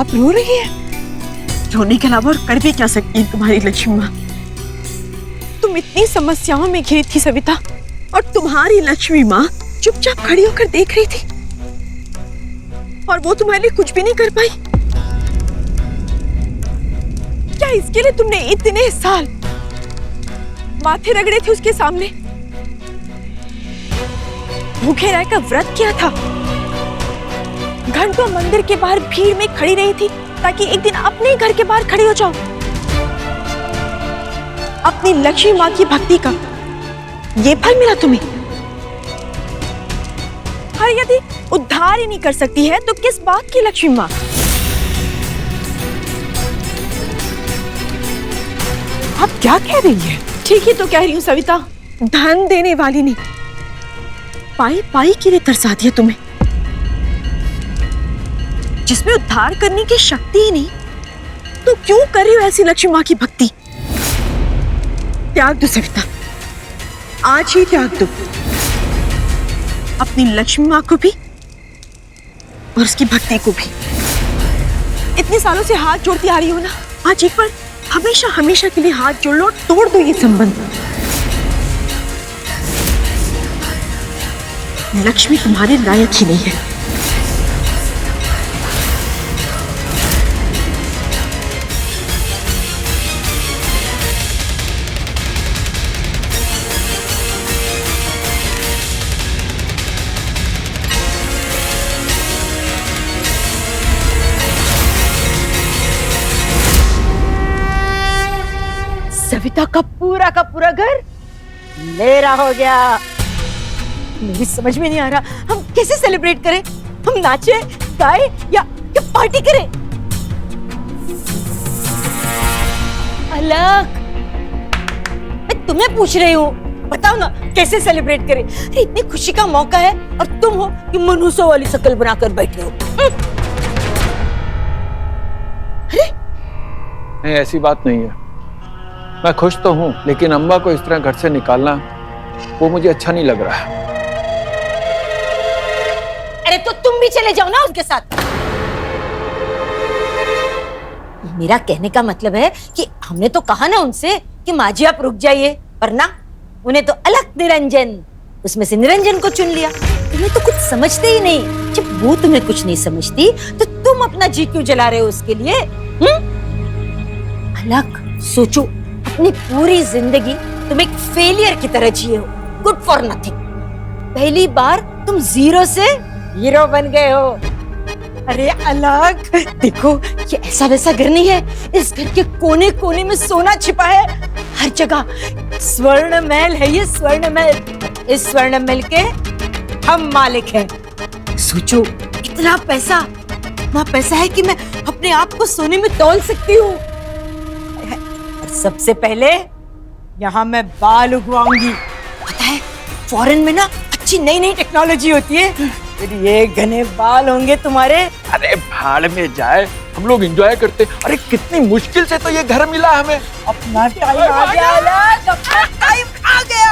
आप रो रही हैं? रोने के अलावा और कर भी क्या सकती है तुम्हारी लक्ष्मी माँ? तुम इतनी समस्याओं में घिरी थी सविता, और तुम्हारी लक्ष्मी माँ चुपचाप खड़ी होकर देख रही थी, और वो तुम्हारे लिए कुछ भी नहीं कर पाई। क्या इसके लिए तुमने इतने साल माथे रगड़े थे उसके सामने, भूखे रहकर व्रत किया था, घंटों मंदिर के बाहर भीड़ में खड़ी रही थी ताकि एक दिन अपने ही घर के बाहर खड़ी हो जाओ? अपनी लक्ष्मी माँ की भक्ति का ये फल मिला तुम्हें? और यदि उद्धार ही नहीं कर सकती है तो किस बात की लक्ष्मी माँ? आप क्या कह रही हैं? ठीक ही तो कह रही हूँ सविता, धन देने वाली ने पाई पाई के लिए तरसा दिया तुम्हें, जिसमें उद्धार करने की शक्ति ही नहीं, तो क्यों कर रही हो ऐसी लक्ष्मी माँ की भक्ति? त्याग दो सविता, आज ही त्याग दो अपनी लक्ष्मी माँ को भी और उसकी भक्ति को भी। इतने सालों से हाथ जोड़ती आ रही हो ना, आज एक बार हमेशा हमेशा के लिए हाथ जोड़ लो और तोड़ दो ये संबंध। लक्ष्मी तुम्हारे लायक ही नहीं है। सविता का पूरा घर मेरा हो गया। मेरी समझ में नहीं आ रहा हम कैसे सेलिब्रेट करें? हम नाचे गाए या पार्टी करें? अलग, मैं तुम्हें पूछ रही हूँ, बताओ ना कैसे सेलिब्रेट करें? अरे इतनी खुशी का मौका है और तुम हो कि मनुष्यों वाली शक्ल बनाकर बैठे हो। अरे नहीं, ऐसी बात नहीं है। मैं खुश तो हूं, लेकिन अम्मा को इस तरह घर से निकालना वो मुझे अच्छा नहीं लग रहा है। अरे तो तुम भी चले जाओ ना उसके साथ। मेरा कहने का मतलब है कि हमने तो कहा ना उनसे कि माँ जी आप रुक जाइए, पर ना, उन्हें तो अलग निरंजन, उसमें से निरंजन को चुन लिया। तुम्हें तो कुछ समझते ही नहीं। जब वो तुम्हें कुछ नहीं समझती तो तुम अपना जी क्यों जला रहे हो उसके लिए? अलग सोचो, अपनी पूरी जिंदगी तुम एक फेलियर की तरह जिए हो, गुड फॉर नथिंग। पहली बार तुम जीरो से हीरो बन गए हो। अरे अलग देखो, ये ऐसा वैसा घर नहीं है। इस घर के कोने कोने में सोना छिपा है, हर जगह स्वर्ण महल है। ये स्वर्ण महल, इस स्वर्ण महल के हम मालिक हैं। सोचो, इतना पैसा है कि मैं अपने आप को सोने में तौल सकती हूँ। सबसे पहले यहाँ मैं बाल उगवाऊंगी। पता है, फॉरेन में ना अच्छी नई नई टेक्नोलॉजी होती है, फिर ये घने बाल होंगे तुम्हारे। अरे भाड़ में जाए, हम लोग एंजॉय करते। अरे कितनी मुश्किल से तो ये घर मिला हमें। अपना टाइम आ गया, अपना टाइम आ गया।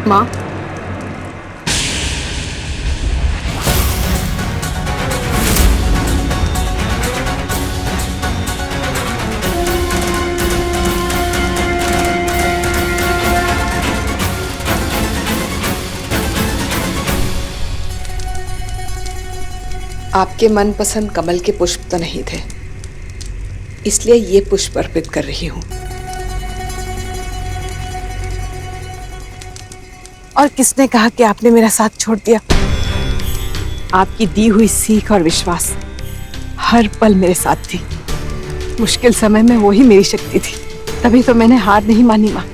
माँ, आपके मनपसंद कमल के पुष्प तो नहीं थे, इसलिए ये पुष्प अर्पित कर रही हूँ। और किसने कहा कि आपने मेरा साथ छोड़ दिया? आपकी दी हुई सीख और विश्वास हर पल मेरे साथ थी। मुश्किल समय में वो ही मेरी शक्ति थी, तभी तो मैंने हार नहीं मानी। माँ,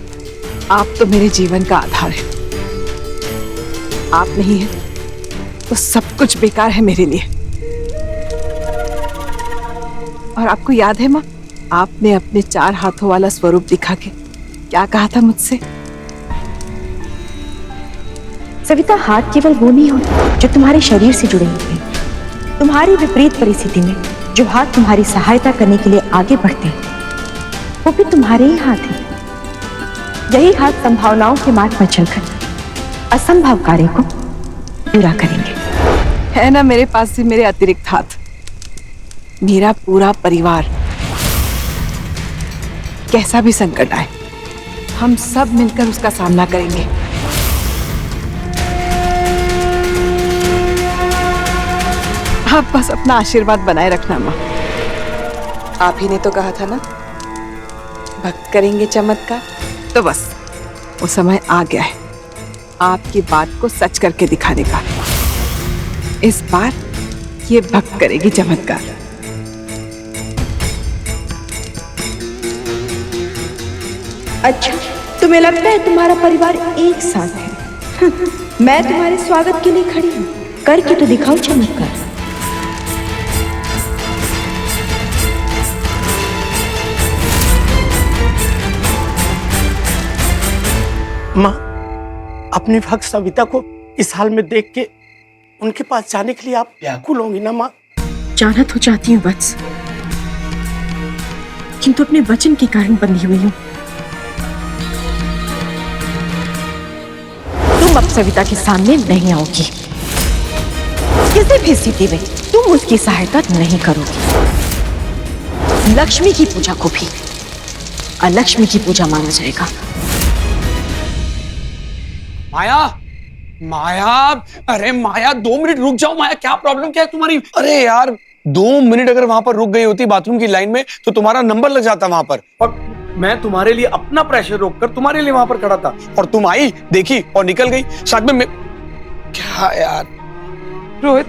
आप तो मेरे जीवन का आधार है। आप नहीं है तो सब कुछ बेकार है मेरे लिए। और आपको याद है माँ, आपने अपने 4 हाथों वाला स्वरूप दिखा के क्या कहा था मुझसे? सविता, हाथ केवल वो नहीं होते जो तुम्हारे शरीर से जुड़े होते हैं, तुम्हारी विपरीत परिस्थिति में जो हाथ तुम्हारी सहायता करने के लिए आगे बढ़ते हैं वो भी तुम्हारे ही हाथ है। यही हाथ संभावनाओं के मार्ग पर चलकर असंभव कार्य को पूरा करेंगे। है ना मेरे पास भी मेरे अतिरिक्त हाथ, मेरा पूरा परिवार। कैसा भी संकट आए हम सब मिलकर उसका सामना करेंगे। आप बस अपना आशीर्वाद बनाए रखना माँ। आप ही ने तो कहा था ना भक्त करेंगे चमत्कार, तो बस वो समय आ गया है आपकी बात को सच करके दिखाने का। इस बार ये भक्त करेगी चमत्कार। अच्छा, तुम्हें लगता है तुम्हारा परिवार एक साथ है? मैं तुम्हारे स्वागत के लिए खड़ी हूँ, करके तो दिखाओ चमत्कार। माँ, अपनी भक्त सविता को इस हाल में देख के उनके पास जाने के लिए आप व्याकुल होंगी ना माँ? जाना तो चाहती हूँ वत्स, किंतु अपने वचन के कारण बंधी हुई हूँ। तुम अब सविता के सामने नहीं आओगी। किसी भी स्थिति में तुम उसकी सहायता नहीं करोगी। लक्ष्मी की पूजा को भी अलक्ष्मी की पूजा माना जाएगा। माया, माया, अरे माया 2 मिनट रुक जाओ। माया क्या प्रॉब्लम क्या है तुम्हारी? अरे यार 2 मिनट अगर वहां पर रुक गई होती बाथरूम की लाइन में तो तुम्हारा नंबर लग जाता वहां पर। और मैं तुम्हारे लिए अपना प्रेशर रोककर तुम्हारे लिए वहां पर खड़ा था और तुम आई, देखी और निकल गई। साथ में क्या यार रोहित,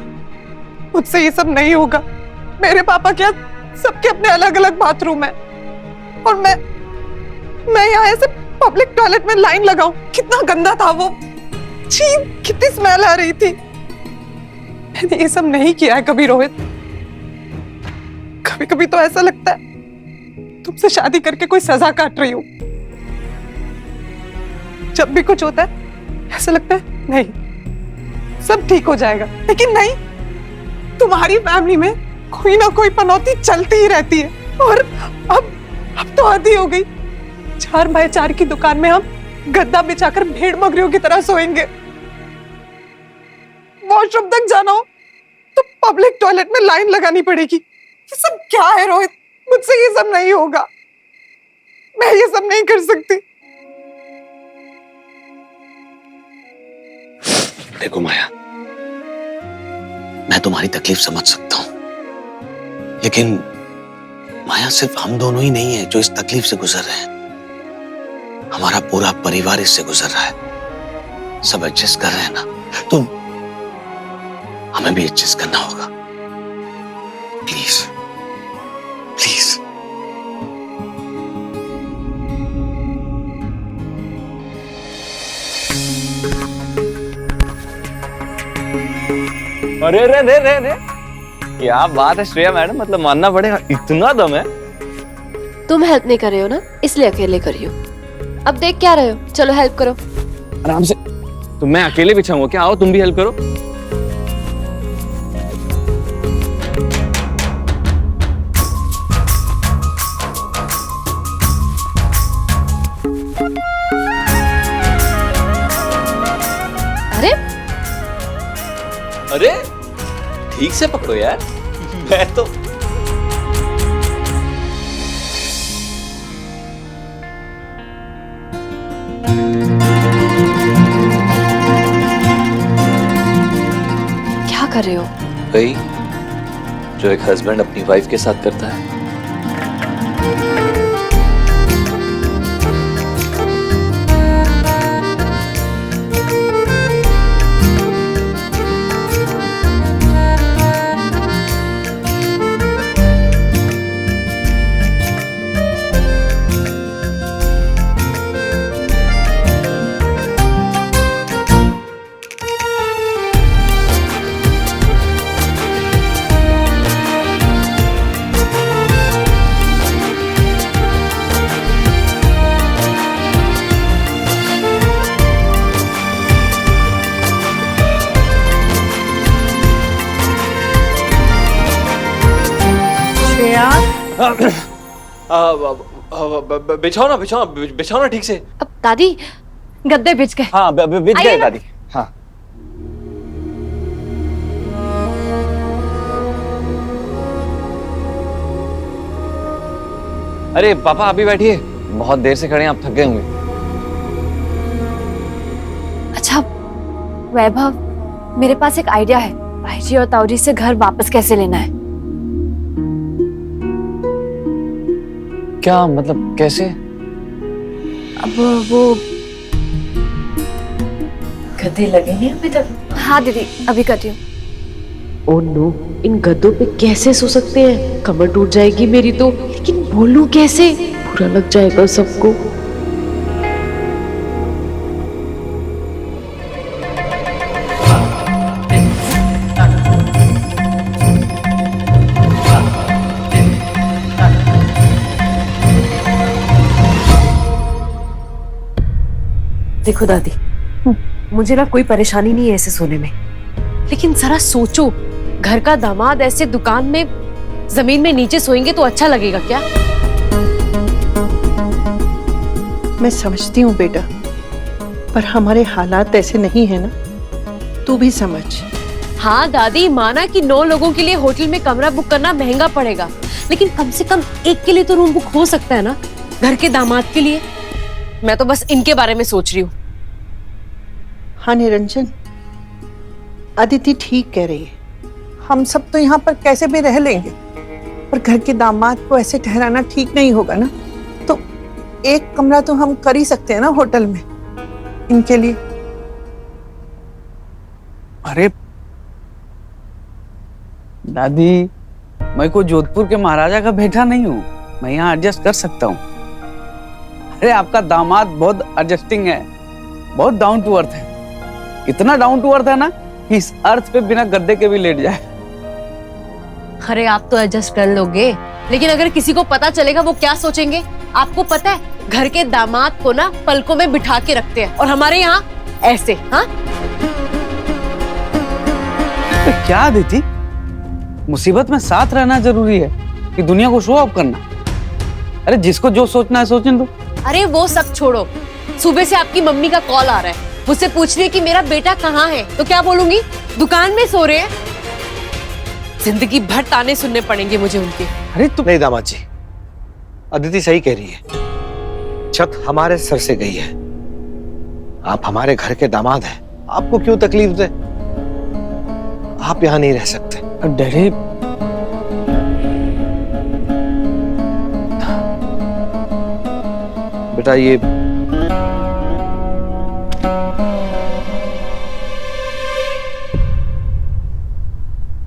मुझसे ये सब नहीं होगा। मेरे पापा क्या सबके अपने अलग अलग बाथरूम है और मैं यहाँ ऐसे पब्लिक टॉयलेट में लाइन लगाऊं? कितना गंदा था वो, छी, कितनी स्मेल आ रही थी। मैंने ये सब नहीं किया है कभी रोहित। कभी कभी तो ऐसा लगता है तुमसे शादी करके कोई सजा काट रही हूं। जब भी कुछ होता है ऐसा लगता है नहीं सब ठीक हो जाएगा, लेकिन नहीं, तुम्हारी फैमिली में कोई ना कोई पनौती चलती ही रहती है। और अब तो आधी हो गई। 4x4 की दुकान में हम गद्दा बिछाकर भेड़ बकरियों की तरह सोएंगे। वॉशरूम तक जाना हो तो पब्लिक टॉयलेट में लाइन लगानी पड़ेगी। ये सब क्या है रोहित? मुझसे ये सब नहीं होगा। मैं ये सब नहीं कर सकती। देखो माया, मैं तुम्हारी तकलीफ समझ सकता हूं, लेकिन माया सिर्फ हम दोनों ही नहीं है जो इस तकलीफ से गुजर रहे हैं। हमारा पूरा परिवार इससे गुजर रहा है। सब एडजस्ट कर रहे हैं ना, तो हमें भी एडजस्ट करना होगा। Please please. अरे रे रे रे रे, क्या बात है श्रेया मैडम, मतलब मानना पड़ेगा इतना दम है। तुम हेल्प नहीं कर रहे हो ना, इसलिए अकेले कर रही हो। अब देख क्या रहे हो, चलो हेल्प करो। आराम से। तो मैं अकेले बिछाऊंगा क्या? आओ तुम भी हेल्प करो। अरे अरे ठीक से पकड़ो यार। मैं तो क्या कर रहे हो? भाई जो एक हस्बैंड अपनी वाइफ के साथ करता है। बिछाओ ना ठीक से। अब दादी गद्दे बिछ गए। हाँ बिछ आइए गए ना। दादी। हाँ अरे पापा अभी बैठिए, बहुत देर से खड़े हैं, आप थक गए होंगे। अच्छा वैभव, मेरे पास एक आइडिया है। भाईजी और ताऊजी से घर वापस कैसे लेना है? क्या मतलब कैसे? अब वो गद्दे लगे नहीं अभी तक? हाँ दीदी अभी करती हूँ। ओह नो, इन गद्दों पे कैसे सो सकते हैं? कमर टूट जाएगी मेरी तो। लेकिन बोलूं कैसे? बुरा लग जाएगा सबको। देखो दादी, मुझे ना कोई परेशानी नहीं है ऐसे सोने में, लेकिन जरा सोचो, घर का दामाद ऐसे दुकान में जमीन में नीचे सोएंगे तो अच्छा लगेगा क्या? मैं समझती हूँ बेटा, पर हमारे हालात ऐसे नहीं है ना, तू भी समझ। हाँ दादी, माना कि 9 लोगों के लिए होटल में कमरा बुक करना महंगा पड़ेगा, लेकिन कम से कम एक के लिए तो रूम बुक हो सकता है ना, घर के दामाद के लिए। मैं तो बस इनके बारे में सोच रही हूँ। हाँ निरंजन, अदिति ठीक कह रही है। हम सब तो यहाँ पर कैसे भी रह लेंगे, पर घर के दामाद को ऐसे ठहराना ठीक नहीं होगा ना। तो एक कमरा तो हम कर ही सकते हैं ना होटल में इनके लिए। अरे दादी, मैं कोई जोधपुर के महाराजा का बेटा नहीं हूँ, मैं यहाँ एडजस्ट कर सकता हूँ। अरे आपका दामाद बहुत एडजस्टिंग है, बहुत डाउन टू अर्थ है। इतना डाउन टू अर्थ है ना कि इस अर्थ पे बिना गद्दे के भी लेट जाए। अरे आप तो एडजस्ट कर लोगे, लेकिन अगर किसी को पता चलेगा वो क्या सोचेंगे? आपको पता है, घर के दामाद को ना पलकों में बिठा के रखते हैं, और हमारे यहाँ ऐसे। हाँ तो क्या देती, मुसीबत में साथ रहना जरूरी है कि दुनिया को शो ऑफ करना? अरे जिसको जो सोचना है सोचने दो। अरे वो सब छोड़ो, सुबह से आपकी मम्मी का कॉल आ रहा है, मुझसे पूछ रही है कि मेरा बेटा कहाँ है, तो क्या बोलूंगी? दुकान में सो रहे हैं। जिंदगी भर ताने सुनने पड़ेंगे मुझे उनके। अरे तुम नहीं दामाद जी, अदिति सही कह रही है, छत हमारे सर से गई है। आप हमारे घर के दामाद हैं, आपको क्यों तकलीफ दे? आप यहाँ नहीं रह सकते। डैडी, बेटा ये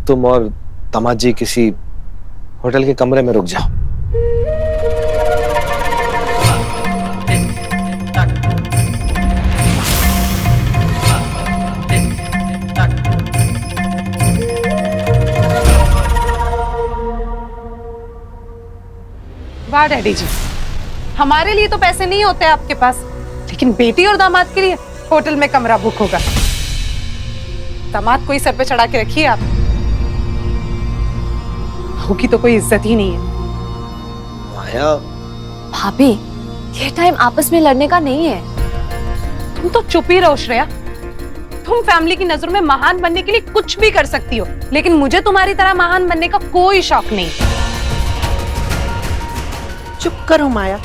तुम और दामाद जी किसी होटल के कमरे में रुक जाओ। वाह डैडी जी, हमारे लिए तो पैसे नहीं होते आपके पास, लेकिन बेटी और दामाद के लिए होटल में कमरा बुक होगा। दामाद को ही सर पे चढ़ा के रखिए आप, बहू की तो कोई इज्जत ही नहीं है। माया, भाभी, ये टाइम आपस में लड़ने का नहीं है। तुम तो चुप ही रहो श्रेया। तुम फैमिली की नजरों में महान बनने के लिए कुछ भी कर सकती हो, लेकिन मुझे तुम्हारी तरह महान बनने का कोई शौक नहीं। चुप करो माया,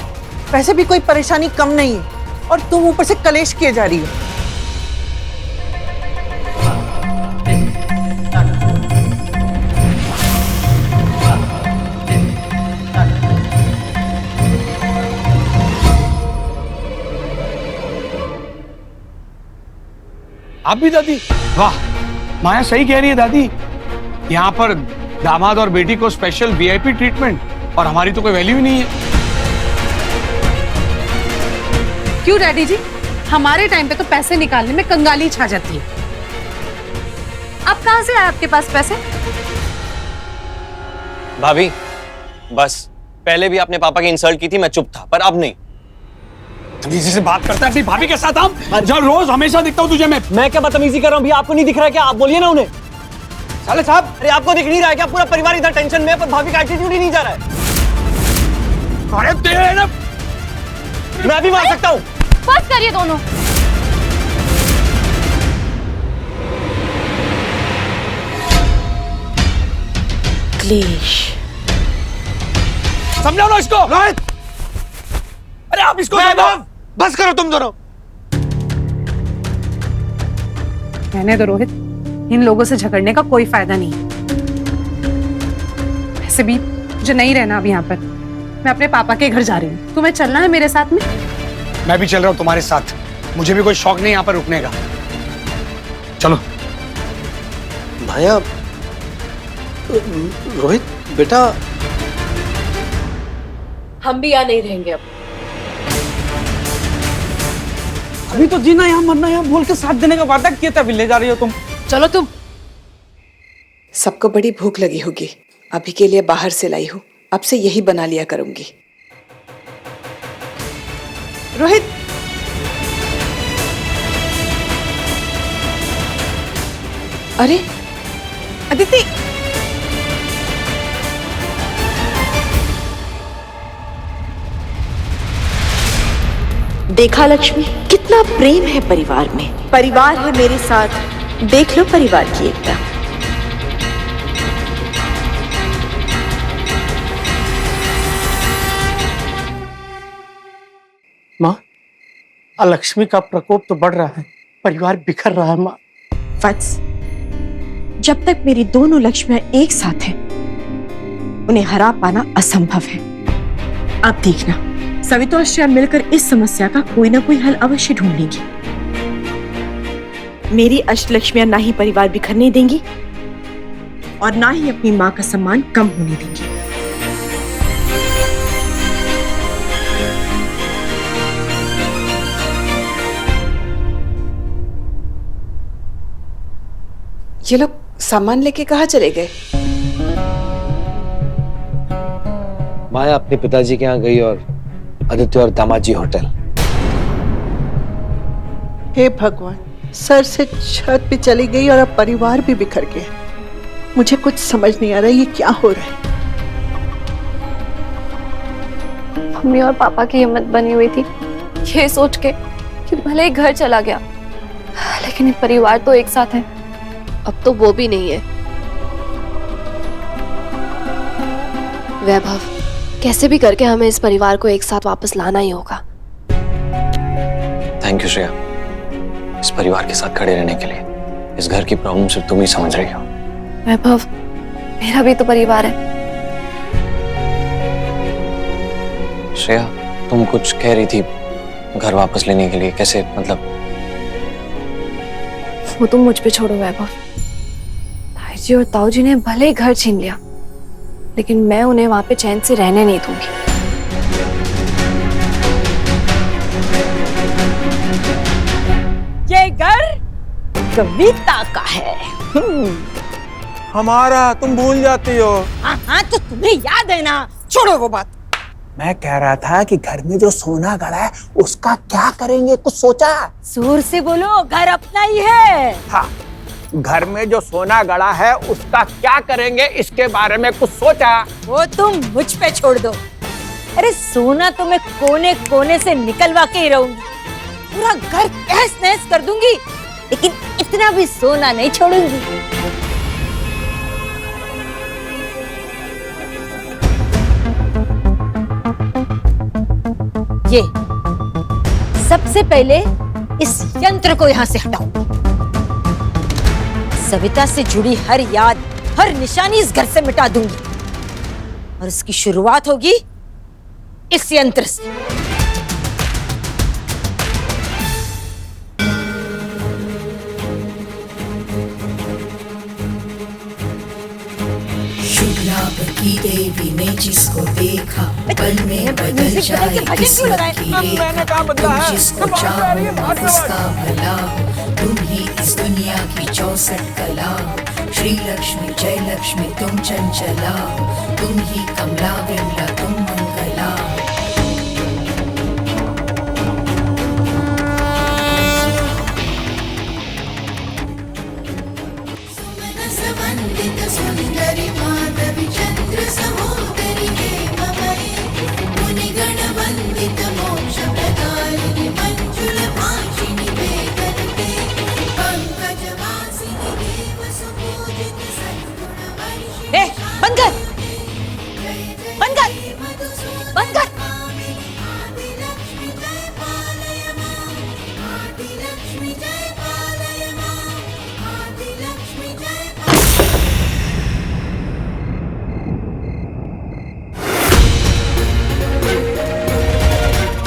वैसे भी कोई परेशानी कम नहीं है और तुम ऊपर से कलेश किए जा रही हो। आप भी दादी? वाह, माया सही कह रही है दादी। यहाँ पर दामाद और बेटी को स्पेशल वीआईपी ट्रीटमेंट, और हमारी तो कोई वैल्यू ही नहीं है। क्यों डैडी जी, हमारे टाइम पे तो पैसे निकालने में कंगाली छा जाती है। अब कहां से आए आपके पास पैसे? भाभी बस, पहले भी आपने पापा की इंसल्ट की थी, मैं चुप था, पर अब नहीं। तमीजी से बात करता है अपनी भाभी के साथ। हम जब रोज हमेशा दिखता हूँ तुझे मैं क्या बदतमीजी कर रहा हूँ भैया? आपको नहीं दिख रहा है क्या? आप बोलिए ना उन्हें। साले साहब, अरे आपको दिख नहीं रहा है क्या? पूरा परिवार इधर टेंशन में है, पर भाभी का एटीट्यूड ही नहीं जा रहा है। अरे तेरे ना, मैं भी मार सकता हूँ। बस करिए दोनों। क्लेश। समझाओ ना इसको। रोहित, अरे आप इसको समझाओ। बस करो तुम दोनों। रहने दो रोहित, इन लोगों से झगड़ने का कोई फायदा नहीं। वैसे भी मुझे नहीं रहना अब यहाँ पर, मैं अपने पापा के घर जा रही हूँ। तुम्हें चलना है मेरे साथ में? मैं भी चल रहा हूँ तुम्हारे साथ, मुझे भी कोई शौक नहीं यहाँ पर रुकने का। चलो। माया, रोहित बेटा, हम भी यहाँ नहीं रहेंगे अब। अभी तो जीना यहाँ मरना यहाँ बोल के साथ देने का वादा किया था, अभी ले जा रही हो तुम। चलो तुम। सबको बड़ी भूख लगी होगी, अभी के लिए बाहर से लाई हूँ, अब से यही बना लिया करूंगी। रोहित, अरे अदिति, देखा लक्ष्मी, कितना प्रेम है परिवार में। परिवार है मेरे साथ, देख लो परिवार की एकता। माँ, लक्ष्मी का प्रकोप तो बढ़ रहा है, परिवार बिखर रहा है माँ। वत्स, जब तक मेरी दोनों लक्ष्मियां एक साथ हैं, उन्हें हरा पाना असंभव है। आप देखना, सविता और श्रेया मिलकर इस समस्या का कोई ना कोई हल अवश्य ढूंढ लेंगी। मेरी अष्टलक्ष्मियां ना ही परिवार बिखरने देंगी और ना ही अपनी मां का सम्मान कम होने देंगी। ये लोग सामान लेके कहाँ चले गए? माया अपने पिताजी के यहाँ गई और आदित्य और दामाजी होटल। हे भगवान, सर से छत पे चली गई और अब परिवार भी बिखर गया। मुझे कुछ समझ नहीं आ रहा ये क्या हो रहा है। मम्मी और पापा की हिम्मत बनी हुई थी ये सोच के कि भले ही घर चला गया, लेकिन परिवार तो एक साथ है। अब तो वो भी नहीं है। वैभव, कैसे भी करके हमें इस परिवार को एक साथ वापस लाना ही होगा। थैंक यू श्रेया, इस परिवार के साथ खड़े रहने के लिए। इस घर की प्रॉब्लम सिर्फ तुम ही समझ रही हो। वैभव, मेरा भी तो परिवार है। श्रेया, तुम कुछ कह रही थी घर वापस लेने के लिए, कैसे मतलब? वो तुम मुझ पे छोड़ो वैभव। ताईजी और ताऊजी ने भले ही घर छीन लिया, लेकिन मैं उन्हें वहां पे चैन से रहने नहीं दूंगी। ये घर कविता का है। हमारा तुम भूल जाती हो। हाँ, तो तुम्हें याद है ना। छोड़ो वो बात। मैं कह रहा था कि घर में जो सोना गड़ा है उसका क्या करेंगे, कुछ सोचा? जोर से बोलो, घर अपना ही है। हाँ, घर में जो सोना गड़ा है उसका क्या करेंगे, इसके बारे में कुछ सोचा? वो तुम मुझ पे छोड़ दो। अरे सोना तो मैं कोने कोने से निकलवा के ही रहूंगी, पूरा घर तहस नहस कर दूंगी, लेकिन इतना भी सोना नहीं छोड़ूंगी। ये सबसे पहले इस यंत्र को यहां से हटाओ। सविता से जुड़ी हर याद, हर निशानी इस घर से मिटा दूंगी, और इसकी शुरुआत होगी इस यंत्र से। शुक्लाभ की देवी ने जिसको देखा, पल में बदल जाए किस्मत की रेखा। तुम जिसको चाहो उसका भला हो, तुम ही इस दुनिया की 64 कला हो। श्री लक्ष्मी जय लक्ष्मी तुम चंचला हो, तुम ही कमला विमला तुम मंगला हो। सुंदरी माधवी चंद्र सहोदरी हे ममये, मुनि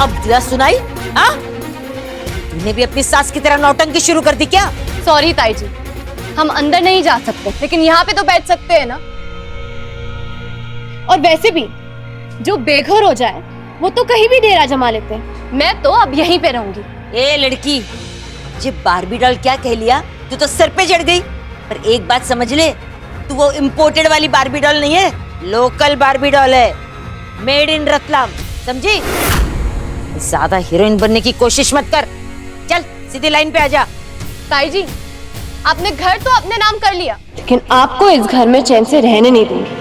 अब दिया सुनाई? हाँ? तूने भी अपनी सास की तरह नौटंकी शुरू कर दी क्या? सॉरी ताई जी, हम अंदर नहीं जा सकते, लेकिन यहाँ पे तो बैठ सकते हैं ना। और वैसे भी जो बेघर हो जाए वो तो कहीं भी डेरा जमा लेते हैं। मैं तो अब यहीं पे रहूंगी। ए लड़की, ये बारबी डॉल क्या कह लिया? तू तो सर पे चढ़ गई। पर एक बात समझ ले, तू वो इम्पोर्टेड वाली बारबी डॉल नहीं है, लोकल बारबी डॉल है, मेड इन रतलाम, समझी? ज्यादा हीरोइन बनने की कोशिश मत कर। चल सीधी लाइन पे आजा। ताई जी, आपने घर तो अपने नाम कर लिया, लेकिन आपको इस घर में चैन से रहने नहीं दूंगी।